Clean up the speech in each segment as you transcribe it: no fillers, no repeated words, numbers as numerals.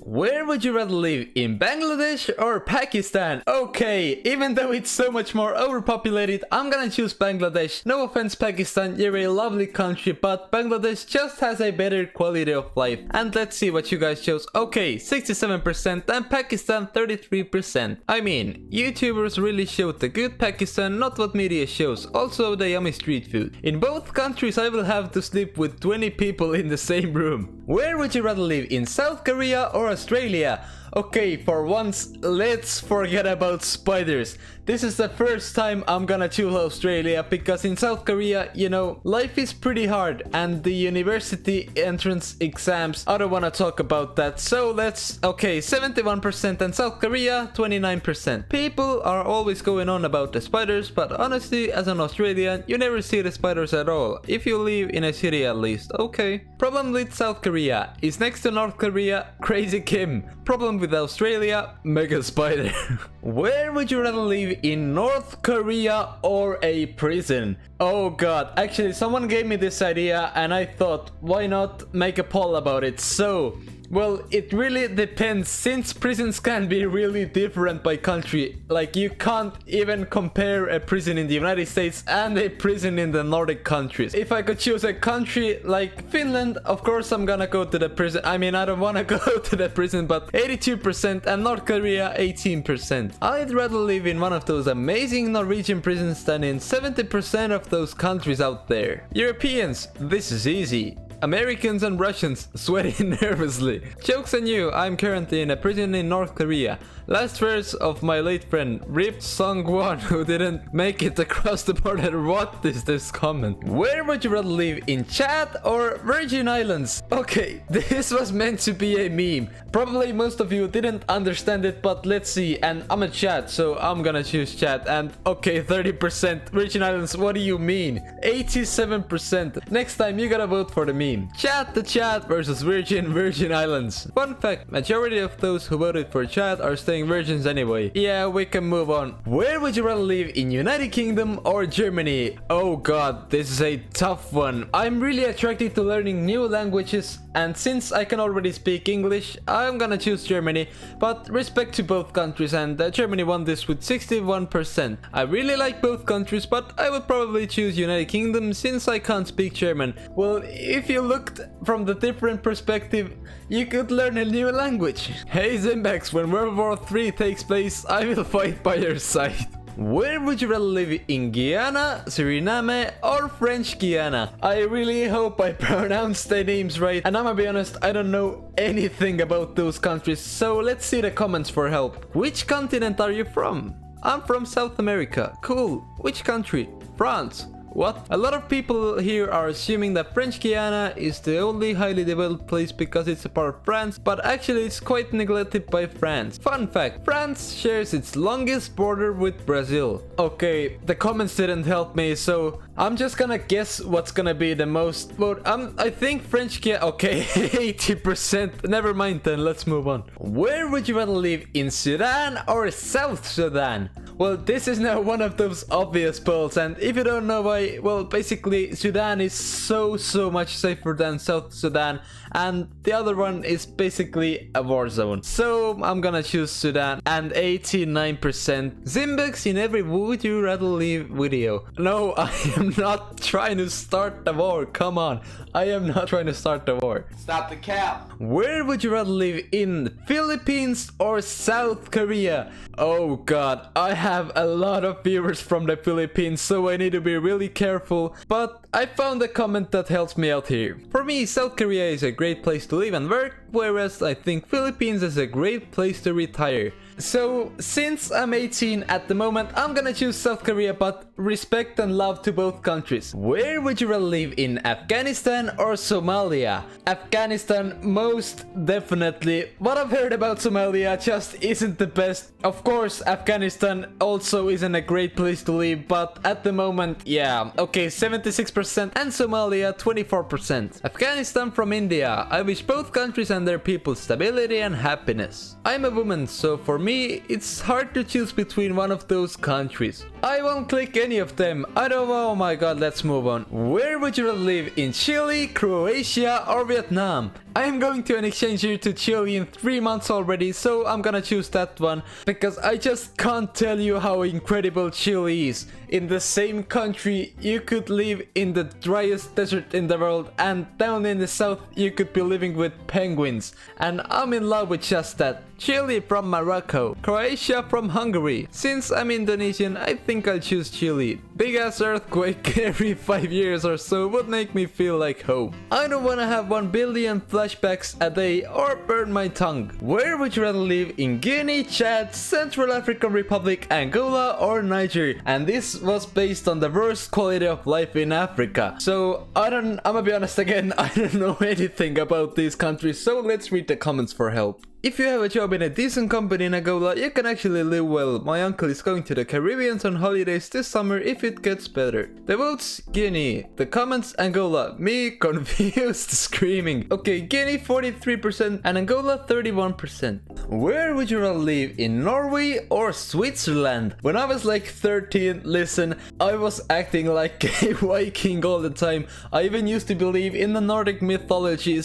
Where would you rather live, in Bangladesh or Pakistan? Okay, even though it's so much more overpopulated, I'm gonna choose Bangladesh. No offense Pakistan, you're a lovely country, but Bangladesh just has a better quality of life. And let's see what you guys chose. Okay, 67% and Pakistan 33%. I mean, YouTubers really showed the good Pakistan, not what media shows, also the yummy street food. In both countries I will have to sleep with 20 people in the same room. Where would you rather live, in South Korea or Australia? Okay, for once, let's forget about spiders. This is the first time I'm gonna choose Australia, because in South Korea, you know, life is pretty hard, and the university entrance exams, I don't wanna talk about that. So let's, okay, 71% and South Korea, 29%. People are always going on about the spiders, but honestly, as an Australian, you never see the spiders at all, if you live in a city at least. Okay. Problem with South Korea is next to North Korea, Crazy Kim. Problem with Australia, mega spider. Where would you rather live, in North Korea or a prison? Oh god, actually someone gave me this idea and I thought, why not make a poll about it? So, well, it really depends, since prisons can be really different by country. Like, you can't even compare a prison in the United States and a prison in the Nordic countries. If I could choose a country like Finland, of course I'm gonna go to the prison. I mean, I don't wanna go to the prison, but 82% and North Korea 18%. I'd rather live in one of those amazing Norwegian prisons than in 70% of those countries out there. Europeans, this is easy. Americans and Russians sweating nervously. Jokes on you, I'm currently in a prison in North Korea. Last verse of my late friend, RIP Sanguine, who didn't make it across the border. What is this comment? Where would you rather live, in Chad or Virgin Islands? Okay, this was meant to be a meme. Probably most of you didn't understand it, but let's see. And I'm a Chad, so I'm gonna choose Chad. And okay, 30%. Virgin Islands, what do you mean? 87%. Next time you gotta vote for the meme. Chad the Chad versus Virgin Islands. Fun fact, majority of those who voted for Chad are staying virgins anyway. Yeah, we can move on. Where would you rather live, in United Kingdom or Germany? Oh god, this is a tough one. I'm really attracted to learning new languages, and since I can already speak English, I'm gonna choose Germany, but respect to both countries, and Germany won this with 61%. I really like both countries, but I would probably choose United Kingdom since I can't speak German. Well, if you looked from the different perspective, you could learn a new language. Hey Zimbax, when World War III takes place, I will fight by your side. Where would you rather live, in Guyana, Suriname or French Guiana? I really hope I pronounced the names right, and I'm gonna be honest, I don't know anything about those countries, so let's see the comments for help. Which continent are you from? I'm from South America. Cool. Which country? France. What? A lot of people here are assuming that French Guiana is the only highly developed place because it's a part of France, but actually it's quite neglected by France. Fun fact, France shares its longest border with Brazil. Okay, the comments didn't help me, so I'm just gonna guess what's gonna be the most vote. I think French Guiana. Okay, 80%. Never mind then, let's move on. Where would you rather live, in Sudan or South Sudan? Well, this is now one of those obvious polls, and if you don't know why, well, basically Sudan is so much safer than South Sudan, and the other one is basically a war zone. So I'm gonna choose Sudan, and 89%. Zimbax in every would you rather live video. No, I am not trying to start the war, come on. I am not trying to start the war. Stop the cap. Where would you rather live, in Philippines or South Korea? Oh god, I have a lot of viewers from the Philippines, so I need to be really careful, but I found a comment that helps me out here. For me, South Korea is a great place to live and work, whereas I think Philippines is a great place to retire. So, since I'm 18 at the moment, I'm gonna choose South Korea, but respect and love to both countries. Where would you rather live, in Afghanistan or Somalia? Afghanistan, most definitely. What I've heard about Somalia just isn't the best. Of course, Afghanistan also isn't a great place to live, but at the moment, yeah. Okay, 76% and Somalia 24%. Afghanistan from India. I wish both countries and their people stability and happiness. I'm a woman, so for me, it's hard to choose between one of those countries. I won't click any of them. I don't know. Oh my god, let's move on. Where would you rather live? In Chile, Croatia, or Vietnam? I am going to an exchange year to Chile in 3 months already, so I'm gonna choose that one because I just can't tell you how incredible Chile is. In the same country, you could live in the driest desert in the world, and down in the south, you could be living with penguins. And I'm in love with just that. Chile from Morocco, Croatia from Hungary. Since I'm Indonesian, I think I'll choose Chile. Big ass earthquake every 5 years or so would make me feel like home. I don't wanna have 1 billion flashbacks a day or burn my tongue. Where would you rather live? In Guinea, Chad, Central African Republic, Angola, or Niger? And this was based on the worst quality of life in Africa. So I'm gonna be honest again, I don't know anything about these countries, so let's read the comments for help. If you have a job in a decent company in Angola, you can actually live well. My uncle is going to the Caribbean on holidays this summer if it gets better. The votes, Guinea. The comments, Angola. Me, confused, screaming. Okay, Guinea 43% and Angola 31%. Where would you rather live? In Norway or Switzerland? When I was like 13, listen, I was acting like a Viking all the time. I even used to believe in the Nordic mythology,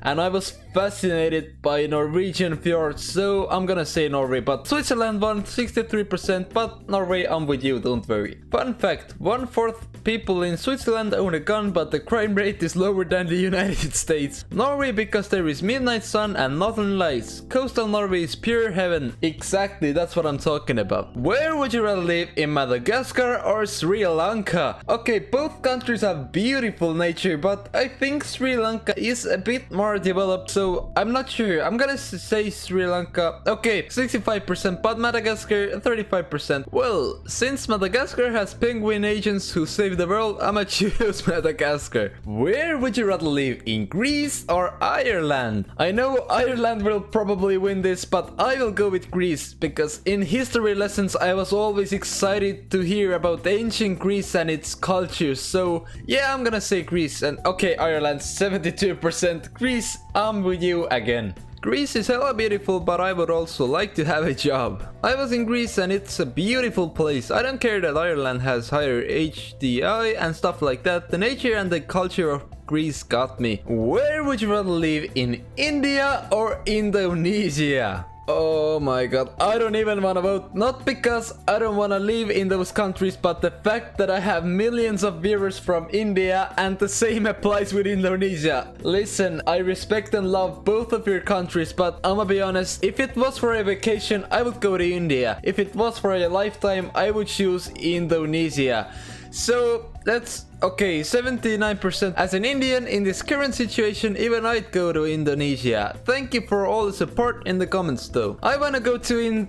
and I was fascinated by Norwegian fjords, so I'm gonna say Norway, but Switzerland won 63%, but Norway, I'm with you, don't worry. Fun fact, 1/4 people in Switzerland own a gun, but the crime rate is lower than the United States. Norway because there is midnight sun and northern lights. Coastal Norway is pure heaven. Exactly, that's what I'm talking about. Where would you rather live? In Madagascar or Sri Lanka? Okay, both countries have beautiful nature, but I think Sri Lanka is a bit more developed, so I'm not sure. I'm gonna say Sri Lanka. Okay, 65%, but Madagascar 35%. Well, since Madagascar has penguin agents who save the world, I'ma choose Madagascar. Where would you rather live? In Greece or Ireland? I know Ireland will probably win this, but I will go with Greece because in history lessons I was always excited to hear about ancient Greece and its culture. So yeah, I'm gonna say Greece. And okay, Ireland 72%. Greece, I'm with you again. Greece is hella beautiful, but I would also like to have a job. I was in Greece and it's a beautiful place. I don't care that Ireland has higher HDI and stuff like that. The nature and the culture of Greece got me. Where would you rather live? In India or Indonesia? Oh my god, I don't even wanna vote. Not because I don't wanna live in those countries, but the fact that I have millions of viewers from India, and the same applies with Indonesia. Listen, I respect and love both of your countries, but I'ma be honest, if it was for a vacation, I would go to India. If it was for a lifetime, I would choose Indonesia. So that's okay, 79%. As an Indian in this current situation, even I'd go to Indonesia. Thank you for all the support in the comments though. I wanna go to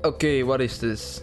Okay, what is this?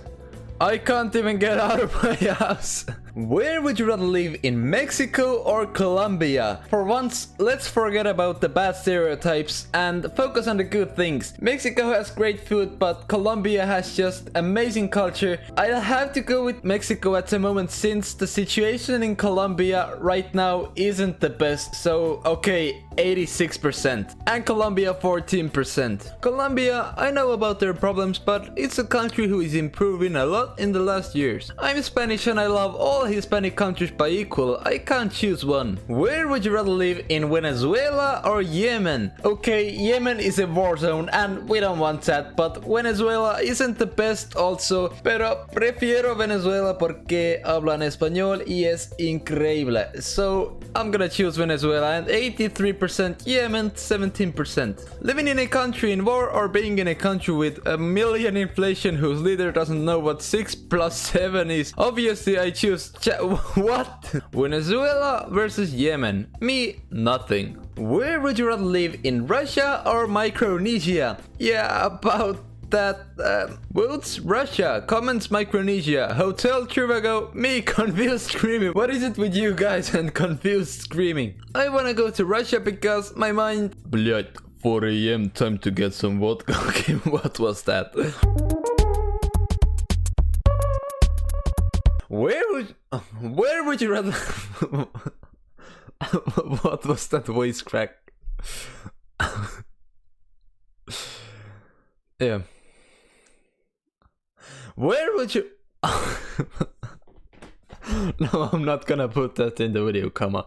I can't even get out of my house. Where would you rather live? In Mexico or Colombia? For once, let's forget about the bad stereotypes and focus on the good things. Mexico has great food, but Colombia has just amazing culture. I'll have to go with Mexico at the moment since the situation in Colombia right now isn't the best. So, okay, 86%. And Colombia 14%. Colombia, I know about their problems, but it's a country who is improving a lot in the last years. I'm Spanish and I love all Hispanic countries by equal. I can't choose one. Where would you rather live? In Venezuela or Yemen? Okay, Yemen is a war zone and we don't want that, but Venezuela isn't the best also, pero prefiero Venezuela porque hablan español y es increíble. So I'm gonna choose Venezuela, and 83%, Yemen 17%. Living in a country in war or being in a country with a million inflation whose leader doesn't know what 6 + 7 is? Obviously I choose what? Venezuela versus Yemen. Me, nothing. Where would you rather live? In Russia or Micronesia? Yeah, about that. Votes Russia, comments Micronesia, Hotel Trivago, me confused screaming. What is it with you guys and confused screaming? I wanna go to Russia because my mind... Блять, 4 AM, time to get some vodka. Okay, what was that? Where would you rather... What was that voice crack? Yeah. Where would you... No, I'm not gonna put that in the video, come on.